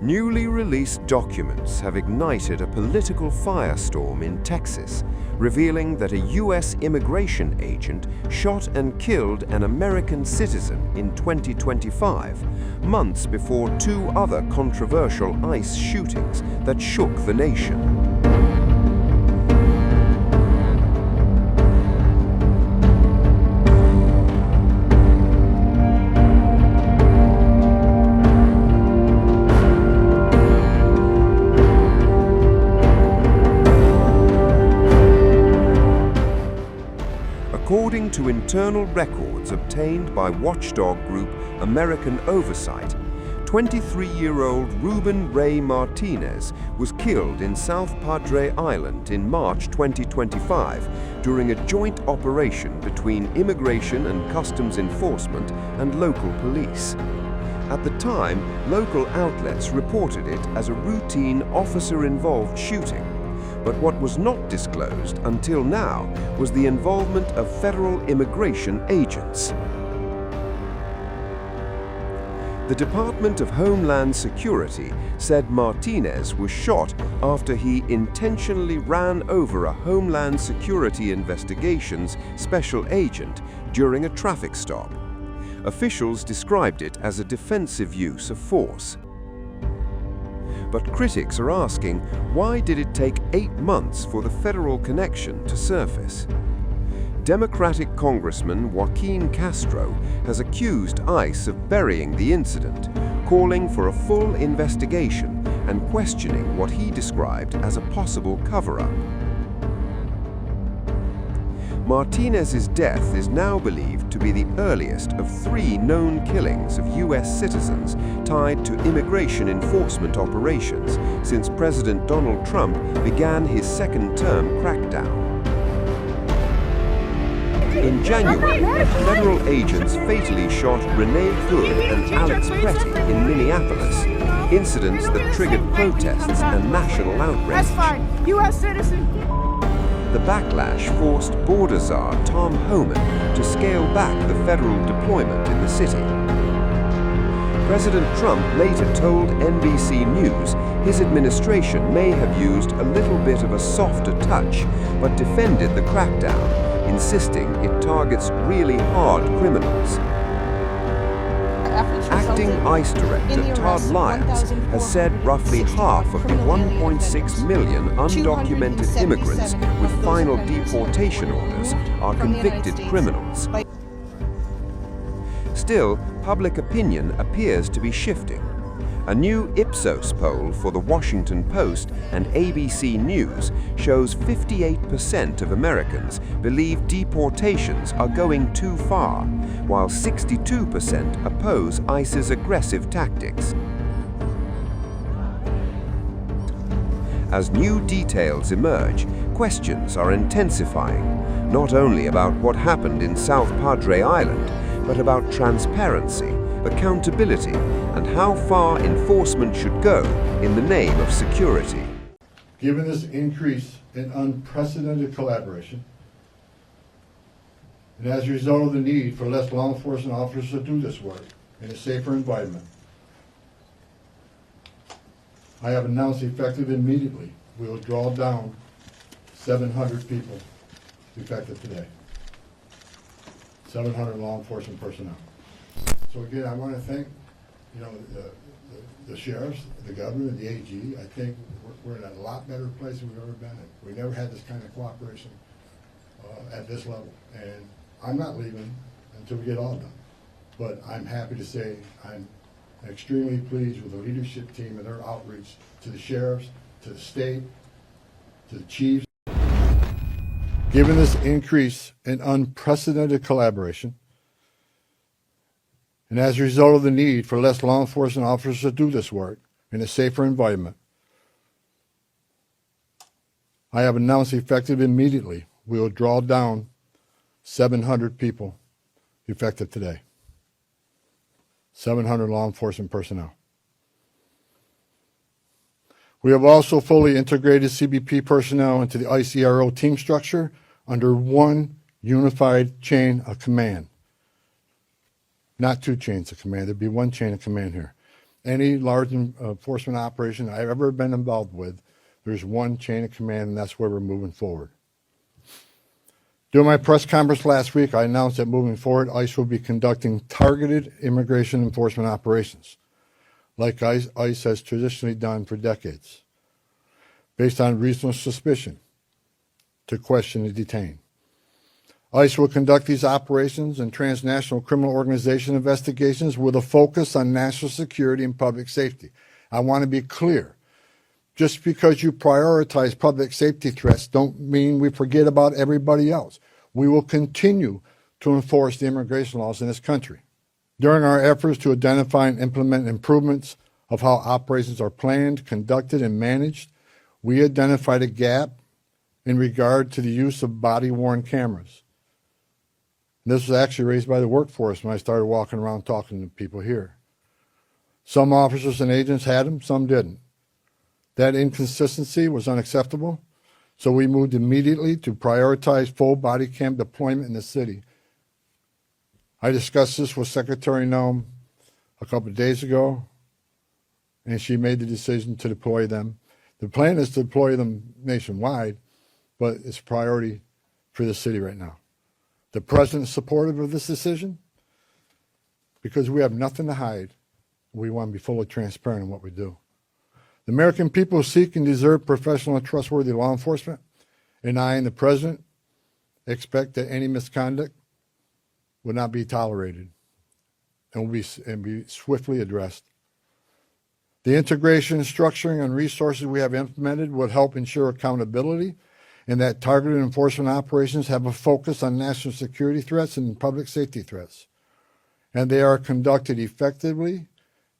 Newly released documents have ignited a political firestorm in Texas, revealing that a U.S. immigration agent shot and killed an American citizen in 2025, months before two other controversial ICE shootings that shook the nation. According to internal records obtained by watchdog group American Oversight, 23-year-old Ruben Ray Martinez was killed in South Padre Island in March 2025 during a joint operation between Immigration and Customs Enforcement and local police. At the time, local outlets reported it as a routine officer-involved shooting. But what was not disclosed until now was the involvement of federal immigration agents. The Department of Homeland Security said Martinez was shot after he intentionally ran over a Homeland Security Investigations special agent during a traffic stop. Officials described it as a defensive use of force. But critics are asking, why did it take 8 months for the federal connection to surface? Democratic Congressman Joaquin Castro has accused ICE of burying the incident, calling for a full investigation and questioning what he described as a possible cover-up. Martinez's death is now believed to be the earliest of 3 known killings of U.S. citizens tied to immigration enforcement operations since President Donald Trump began his second-term crackdown. In January, federal agents fatally shot Renee Good and Alex Pretty in Minneapolis, incidents that triggered protests and national outrage. That's fine. U.S. citizen. The backlash forced border czar Tom Homan to scale back the federal deployment in the city. President Trump later told NBC News his administration may have used a little bit of a softer touch, but defended the crackdown, insisting it targets really hard criminals. Acting ICE Director Todd Lyons has said roughly half of the 1.6 million undocumented immigrants with final deportation orders are convicted criminals. Still, public opinion appears to be shifting. A new Ipsos poll for The Washington Post and ABC News shows 58% of Americans believe deportations are going too far, while 62% oppose ICE's aggressive tactics. As new details emerge, questions are intensifying, not only about what happened in South Padre Island, but about transparency, accountability, and how far enforcement should go in the name of security. Given this increase in unprecedented collaboration, and as a result of the need for less law enforcement officers to do this work in a safer environment, I have announced effective immediately we will draw down 700 people effective today. 700 law enforcement personnel. So again, I want to thank, the sheriffs, the governor, the AG. I think we're in a lot better place than we've ever been in. We never had this kind of cooperation at this level, and I'm not leaving until we get all done. But I'm happy to say I'm extremely pleased with the leadership team and their outreach to the sheriffs, to the state, to the chiefs. Given this increase in unprecedented collaboration, and as a result of the need for less law enforcement officers to do this work in a safer environment, I have announced effective immediately we will draw down 700 people effective today. 700 law enforcement personnel. We have also fully integrated CBP personnel into the ICRO team structure under one unified chain of command. Not 2 chains of command, there'd be 1 chain of command here. any large enforcement operation I've ever been involved with, there's one chain of command, and that's where we're moving forward. During my press conference last week, I announced that moving forward, ICE will be conducting targeted immigration enforcement operations, like ICE has traditionally done for decades, based on reasonable suspicion to question and detain. ICE will conduct these operations and transnational criminal organization investigations with a focus on national security and public safety. I want to be clear. Just because you prioritize public safety threats don't mean we forget about everybody else. We will continue to enforce the immigration laws in this country. During our efforts to identify and implement improvements of how operations are planned, conducted, and managed, we identified a gap in regard to the use of body-worn cameras. This was actually raised by the workforce when I started walking around talking to people here. Some officers and agents had them, some didn't. That inconsistency was unacceptable, so we moved immediately to prioritize full body cam deployment in the city. I discussed this with Secretary Noem a couple of days ago, and she made the decision to deploy them. The plan is to deploy them nationwide, but it's a priority for the city right now. The president is supportive of this decision because we have nothing to hide. We want to be fully transparent in what we do. The American people seek and deserve professional and trustworthy law enforcement, and I and the president expect that any misconduct will not be tolerated and will be swiftly addressed. The integration, structuring, and resources we have implemented will help ensure accountability and that targeted enforcement operations have a focus on national security threats and public safety threats, and they are conducted effectively,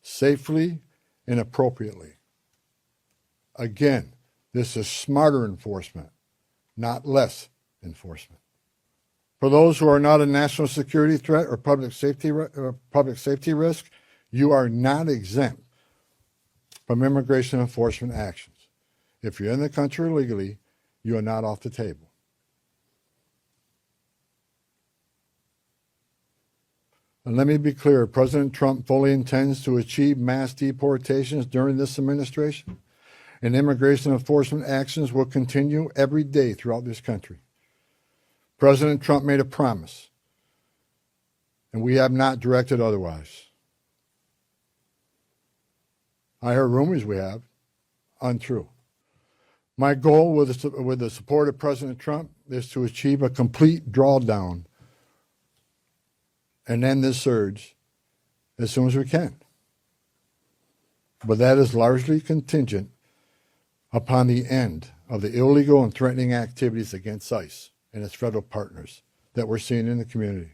safely, and appropriately. Again, this is smarter enforcement, not less enforcement. For those who are not a national security threat or public safety risk, you are not exempt from immigration enforcement actions. If you're in the country illegally, you are not off the table. And let me be clear, President Trump fully intends to achieve mass deportations during this administration, and immigration enforcement actions will continue every day throughout this country. President Trump made a promise, and we have not directed otherwise. I heard rumors we have, untrue. My goal with the support of President Trump is to achieve a complete drawdown and end this surge as soon as we can. But that is largely contingent upon the end of the illegal and threatening activities against ICE and its federal partners that we're seeing in the community.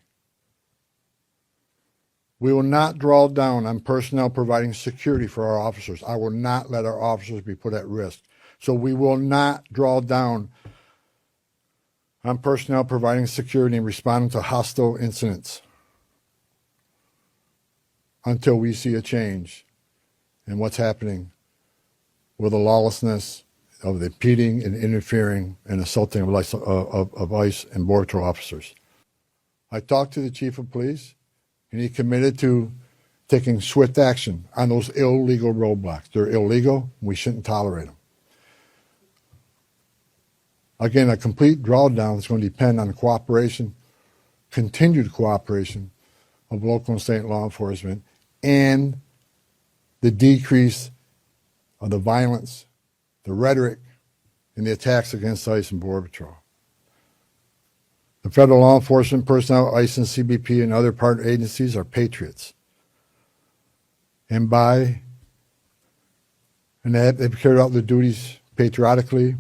We will not draw down on personnel providing security for our officers. I will not let our officers be put at risk. So we will not draw down on personnel providing security and responding to hostile incidents until we see a change in what's happening with the lawlessness of the impeding and interfering and assaulting of ICE and Border Patrol officers. I talked to the chief of police, and he committed to taking swift action on those illegal roadblocks. They're illegal. We shouldn't tolerate them. Again, a complete drawdown is going to depend on the cooperation, continued cooperation of local and state law enforcement and the decrease of the violence, the rhetoric, and the attacks against ICE and Border Patrol. The federal law enforcement personnel, ICE and CBP and other partner agencies are patriots. And they've carried out their duties patriotically